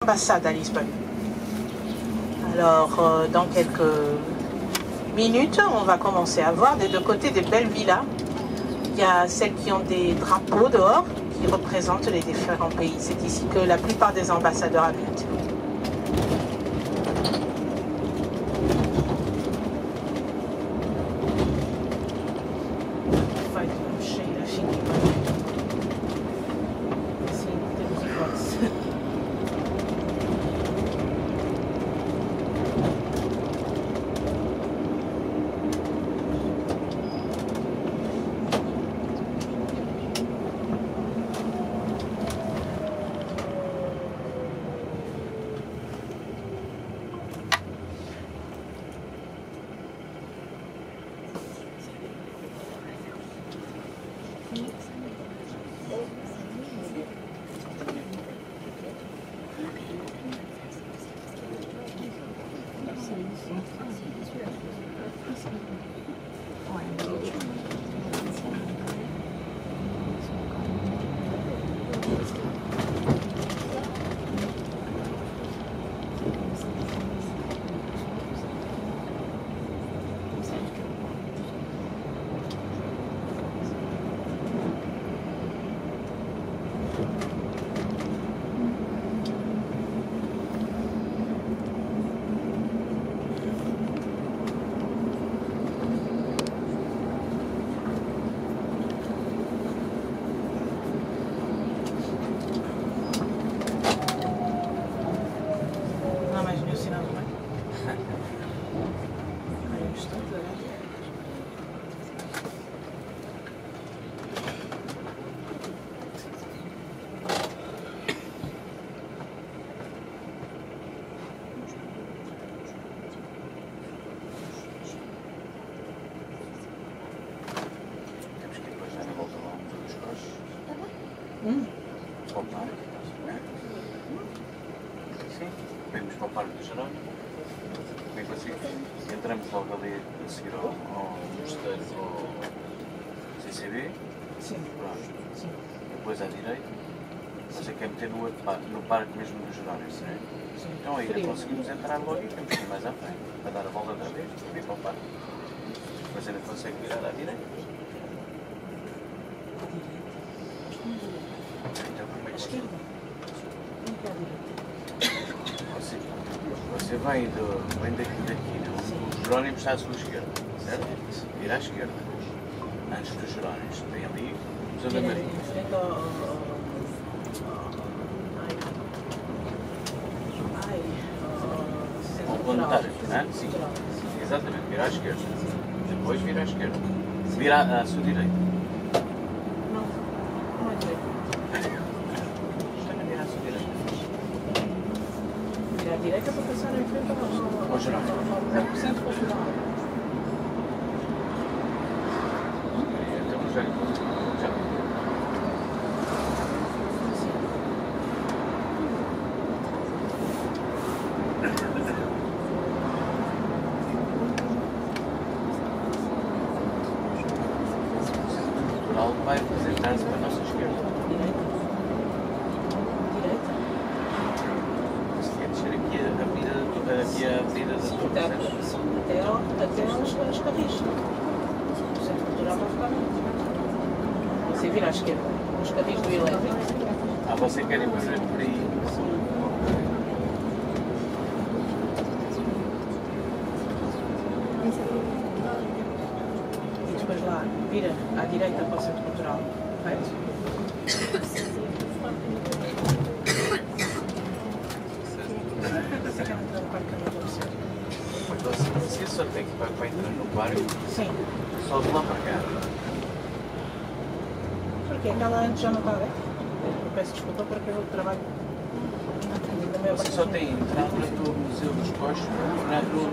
l'ambassade à Lisbonne. Alors, dans quelques minutes, on va commencer à voir des deux côtés des belles villas. Il y a celles qui ont des drapeaux dehors, qui représentent les différents pays. C'est ici que la plupart des ambassadeurs habitent. Vamos para o Parque do Jerónimo. Como é que você... Entramos logo ali a seguir ao mosteiro do CCB. Sim. Pronto. Sim. Depois à direita. Você quer meter no outro parque, no parque mesmo do Jerónimo, não é? Sim. Então aí conseguimos entrar logo e temos que ir mais à frente. Para dar a volta outra vez e vir para o parque. Depois ainda consegue virar à direita. Então como é que Esquerda. Você vem daqui, não? O Jerónimo está à sua esquerda, certo? Vira à esquerda. Antes dos Jerónimos. Tem ali os andamarinhos. Ao planetário, não é? Sim. Exatamente, vira à esquerda. Depois vira à esquerda. Vira à sua direita. Não, não é direita. Vira à sua direita. Vira à direita para passar em frente Ao Jerónimo. ao centro cultural. Então já. Vai apresentar-se para a nossa esquerda. Direita. Direita. Se quer descer aqui a avenida da Torre, até os carris. O centro cultural vai ficar bem. Você vira à esquerda. Os carris do elétrico. Ah, você quer ir por aí? E depois lá, vira à direita para o centro cultural. Correto? Você só tem que para entrar no parque? Sim. Só de lá para cá. Porque aquela antes já não está aberta. Eu peço desculpa porque eu trabalho. Você só tem entrada do Museu dos Coches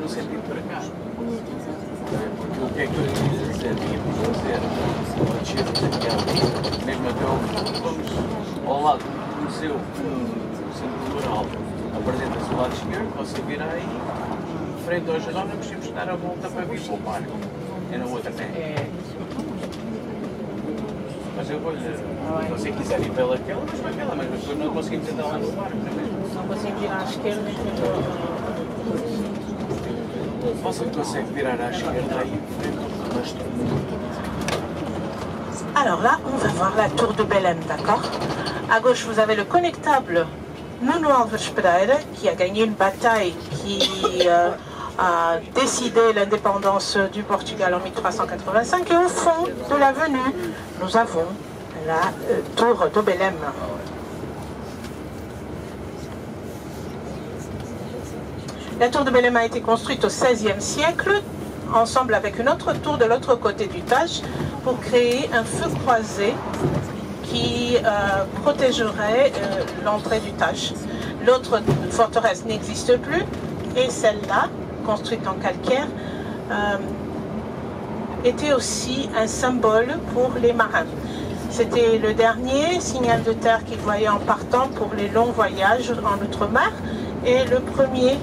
no sentido para cá. Porque o que é que eu quis dizer? Íamos fazer uma descida daqui à frente, mesmo até vamos ao lado do Museu do Centro Cultural, apresenta-se o lado esquerdo, você vira aí, frente aos Jerónimos, temos que dar a volta para vir para o parque. É na outra, né? É. Mas eu vou-lhe, se você quiser ir pelaquela, mas para aquela, mas depois não conseguimos entrar lá no parque, não é mesmo? Não conseguimos virar à esquerda e Você consegue virar à esquerda aí em frente ao resto do mundo. Alors là, on va voir la tour de Belém, d'accord? À gauche, vous avez le connectable Nuno Alves Pereira, qui a gagné une bataille qui a décidé l'indépendance du Portugal en 1385. Et au fond de l'avenue, nous avons la tour de Belém. La tour de Belém a été construite au XVIe siècle, ensemble avec une autre tour de l'autre côté du Tage, pour créer un feu croisé qui protégerait l'entrée du Tage. L'autre forteresse n'existe plus, et celle-là, construite en calcaire, était aussi un symbole pour les marins. C'était le dernier signal de terre qu'ils voyaient en partant pour les longs voyages en outre-mer, et le premier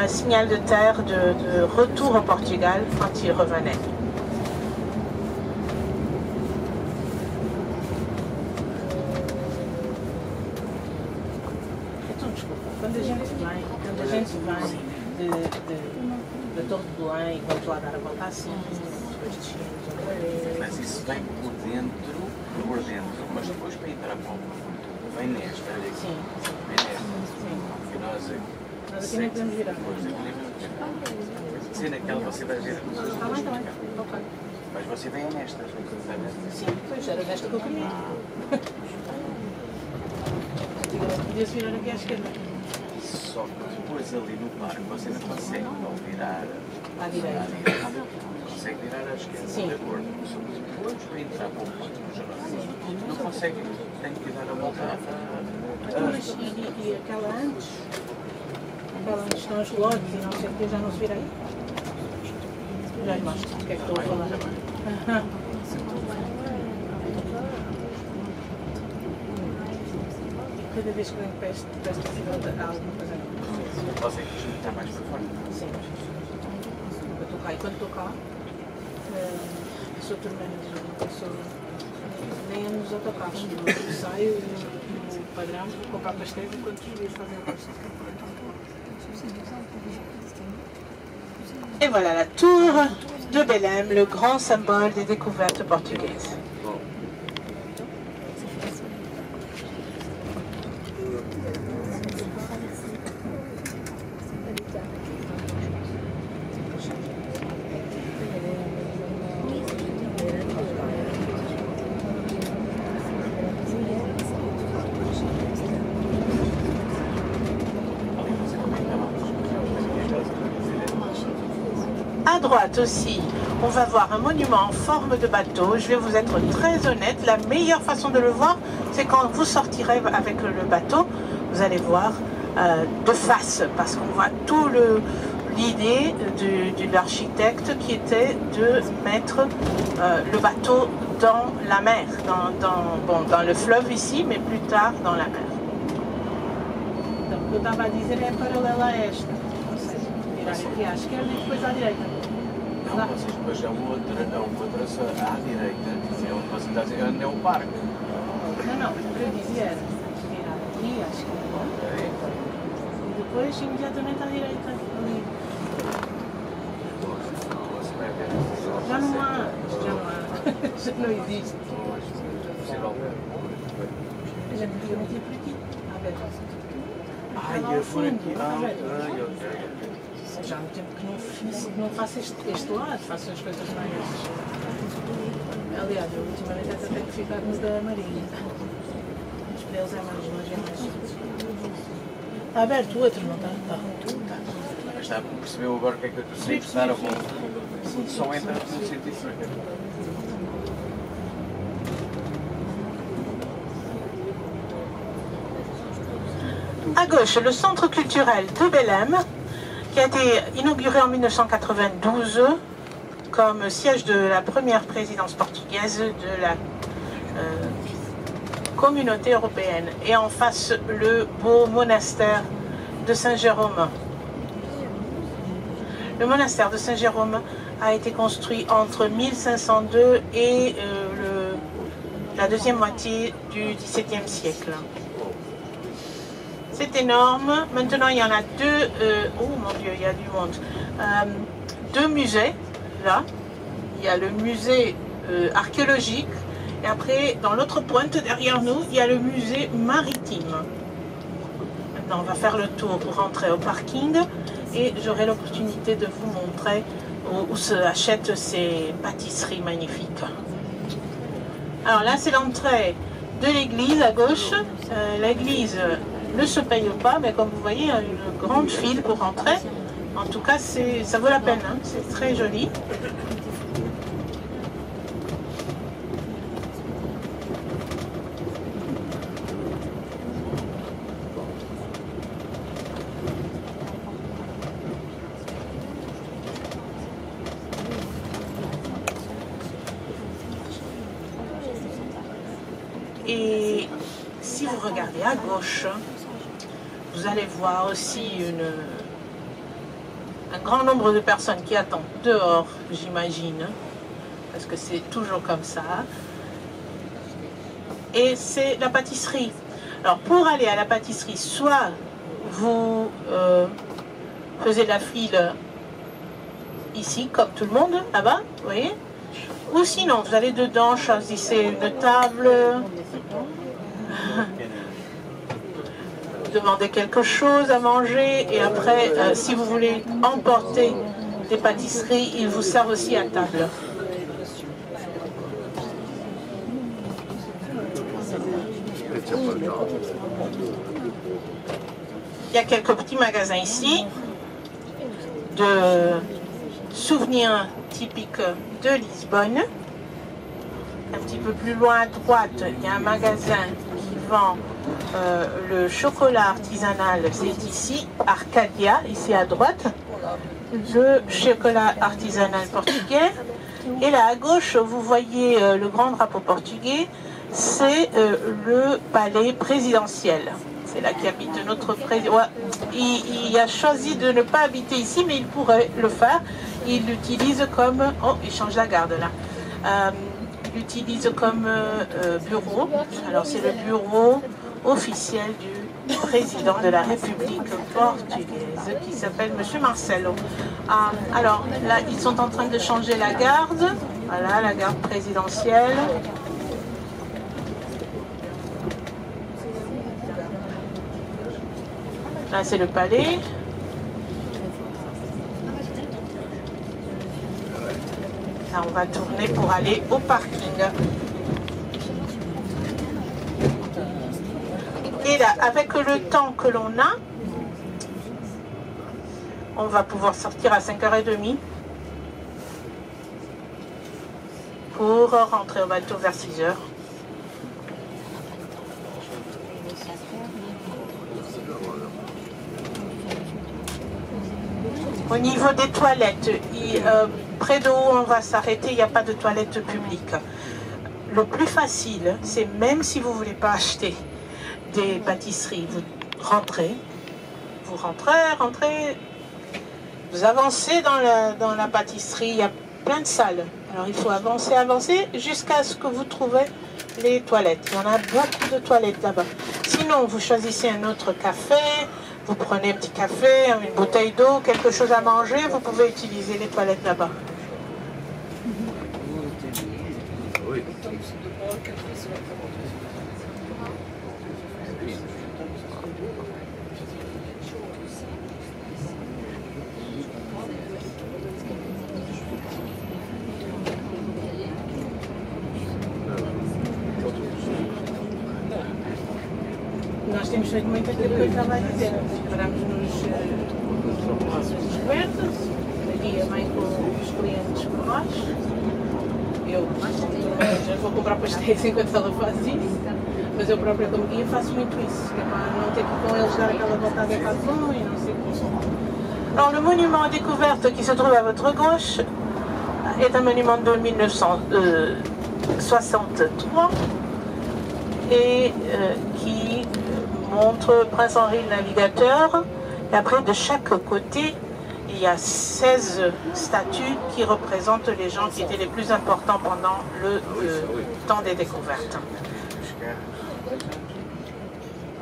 signal de terre de retour au Portugal quand ils revenaient. Quando a gente vem da Torre de Belém e vamos lá dar a volta assim, Mas isso vem por dentro, mas depois para entrar para o ponto, vem nesta, olha aqui. Sim. Vem nesta. Sim. E nós aqui. Nós aqui nem podemos virar. Sim, naquela você vai ver. Está bem, ok. Mas você vem nesta. Sim, pois era desta que eu queria. Podia-se virar aqui à esquerda. Só que depois ali no parque você não consegue não virar à direita. Consegue virar à esquerda, sim, de acordo. Só que depois para entrar para o ponto do jornal não consegue, tem que dar a volta e aquela antes? Aquela onde estão os lotes e não sei o que, já não se vira aí? Já lhe mostro o que é que estou a falar. Cada vez que venho para esta cidade há alguma coisa nova. Você está mais para fora? Sim. Eu estou cá e quando estou cá, sou turmana, sou nem ando nos autocarros. Eu saio no padrão, vou comprar pastéis enquanto os dias fazem o resto. Et voilà la tour de Belém, le grand symbole des découvertes portugaises. À droite aussi, on va voir un monument en forme de bateau. Je vais vous être très honnête, la meilleure façon de le voir, c'est quand vous sortirez avec le bateau, vous allez voir de face, parce qu'on voit tout l'idée de l'architecte qui était de mettre le bateau dans la mer, dans le fleuve ici, mais plus tard dans la mer. Donc, o que eu estava a dizer é paralela a esta, ou seja, virar aqui à esquerda e depois à direita. Não, vocês depois a outra à direita, é onde você está a dizer, onde é o parque. Não, o que eu dizia era virar aqui à esquerda e depois imediatamente à direita, ali. Já não há, já não existe. A gente podia meter por aqui, a ver. Ah, ia por aqui, Já há muito tempo que não faço este lado, faço as coisas mais... Aliás, eu ultimamente até tenho que ficar no da Marinha. Mas para eles é mais longe, é mais... Está aberto o outro, não está? Está. Está, percebeu agora o que é que eu estou a estar a volta? Só entra no sentido para cá. À gauche, le centre culturel de Belém, qui a été inauguré en 1992 comme siège de la première présidence portugaise de la communauté européenne. Et en face, le beau monastère de Saint-Jérôme. Le monastère de Saint-Jérôme a été construit entre 1502 et la deuxième moitié du XVIIe siècle. C'est énorme. Maintenant, il y en a deux. Oh mon Dieu, il y a du monde. Deux musées, là. Il y a le musée archéologique. Et après, dans l'autre pointe, derrière nous, il y a le musée maritime. Maintenant, on va faire le tour pour rentrer au parking. Et j'aurai l'opportunité de vous montrer où se achètent ces pâtisseries magnifiques. Alors là, c'est l'entrée de l'église à gauche. L'église ne se paye pas, mais comme vous voyez, il y a une grande file pour rentrer. En tout cas, ça vaut la peine, hein. C'est très joli. Et si vous regardez à gauche, vous allez voir aussi un grand nombre de personnes qui attendent dehors, j'imagine, parce que c'est toujours comme ça. Et c'est la pâtisserie. Alors pour aller à la pâtisserie, soit vous faisiez la file ici, comme tout le monde, là-bas, vous voyez, ou sinon vous allez dedans, choisissez une table, demandez quelque chose à manger, et après, si vous voulez emporter des pâtisseries, ils vous servent aussi à table. Il y a quelques petits magasins ici de souvenirs typiques de Lisbonne. Un petit peu plus loin à droite, il y a un magasin qui vend le chocolat artisanal. C'est ici, Arcadia, ici à droite. Le chocolat artisanal portugais. Et là à gauche, vous voyez le grand drapeau portugais. C'est le palais présidentiel. C'est là qu'habite notre président. Ouais, il a choisi de ne pas habiter ici, mais il pourrait le faire. Il l'utilise comme... Oh, il change la garde là. Il l'utilise comme bureau. Alors c'est le bureau officiel du président de la République portugaise qui s'appelle M. Marcelo. Alors là, ils sont en train de changer la garde. Voilà, la garde présidentielle. Là, c'est le palais. Là, on va tourner pour aller au parking. Et là, avec le temps que l'on a, on va pouvoir sortir à 5h30 pour rentrer au bateau vers 6h. Au niveau des toilettes, près de où on va s'arrêter, il n'y a pas de toilettes publiques. Le plus facile, c'est même si vous ne voulez pas acheter des pâtisseries, vous rentrez, vous avancez dans la pâtisserie, il y a plein de salles. Alors il faut avancer jusqu'à ce que vous trouvez les toilettes. Il y en a beaucoup de toilettes là-bas. Sinon, vous choisissez un autre café. Vous prenez un petit café, une bouteille d'eau, quelque chose à manger, vous pouvez utiliser les toilettes là-bas. Nós temos feito muito aquilo que eu estava a dizer. Paramos nos descobertos, a guia vem com os clientes por nós. Eu já vou comprar pastéis enquanto ela faz isso, mas eu própria como guia faço muito isso, que é para não ter que ir com eles dar aquela voltada para fora e não sei o que. Alors le monument découverte qui se trouve à votre gauche est un monument de 1963 et qui montre Prince Henri le Navigateur. Et après, de chaque côté, il y a 16 statues qui représentent les gens qui étaient les plus importants pendant le temps des découvertes.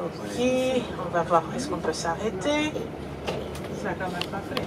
Ok, on va voir est-ce qu'on peut s'arrêter. Ça quand même pas fait.